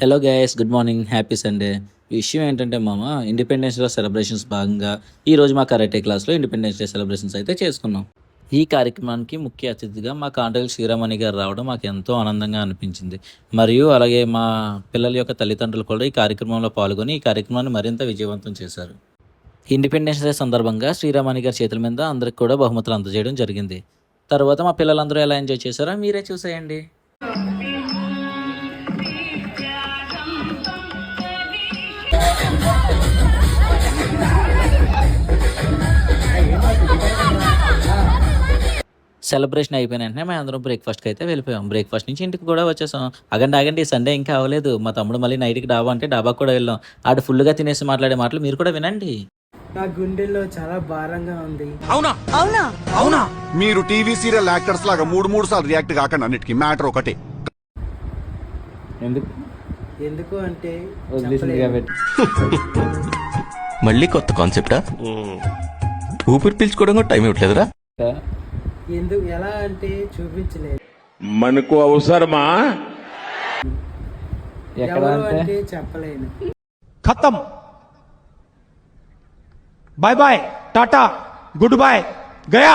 Hello guys, good morning, happy Sunday. విషయం ఏంటంటే మామ, ఇండిపెండెన్స్ డే సెలబ్రేషన్స్ భాగంగా ఈరోజు మా కరాటే క్లాస్లో ఇండిపెండెన్స్ డే సెలబ్రేషన్స్ అయితే చేసుకున్నాం. ఈ కార్యక్రమానికి ముఖ్య అతిథిగా మా కాంట్రాక్ట్ శ్రీరామణి గారు రావడం మాకు ఎంతో ఆనందంగా అనిపించింది. మరియు అలాగే మా పిల్లల యొక్క తల్లిదండ్రులు కూడా ఈ కార్యక్రమంలో పాల్గొని ఈ కార్యక్రమాన్ని మరింత విజయవంతం చేశారు. ఇండిపెండెన్స్ డే సందర్భంగా శ్రీరామణి గారి చేతుల మీద అందరికి కూడా బహుమతులు అందజేయడం జరిగింది. తర్వాత మా పిల్లలందరూ ఎలా ఎంజాయ్ చేశారో మీరే చూసేయండి. సెలబ్రేషన్ అయిపోయిన వెంటనే మేము అందరం బ్రేక్ఫాస్ట్కి అయితే వెళ్ళిపోయాం. బ్రేక్ఫాస్ట్ నుంచి ఇంటికి కూడా వచ్చేసాం. ఆగండి సండే ఇంకా అవ్వలేదు. మా తమ్ముడు మళ్ళీ నైట్కి డాబా అంటే డాబాకు కూడా వెళ్ళాం. ఆడు ఫుల్గా తినేసి మాట్లాడే మాటలు మీరు కూడా వినండి. నా గుండెల్లో చాలా భారంగా ఉంది. అవునా అవునా అవునా మీరు టీవీ సీరియల్ యాక్టర్స్ లాగా మూడు సార్లు రియాక్ట్ కాకండి. అన్నిటికీ మ్యాటర్ ఒకటే. ఎందుకు అంటే మళ్ళీ కొత్త కాన్సెప్టా? ఊపిరి పీల్చుకోవడం కూడా టైం ఇవ్వట్లేదురా. ఎలా అంటే చూపించలేదు. మనకు అవసరమా? ఎవరు అంటే చెప్పలేను. खत्म. Bye bye, tata, goodbye, गया.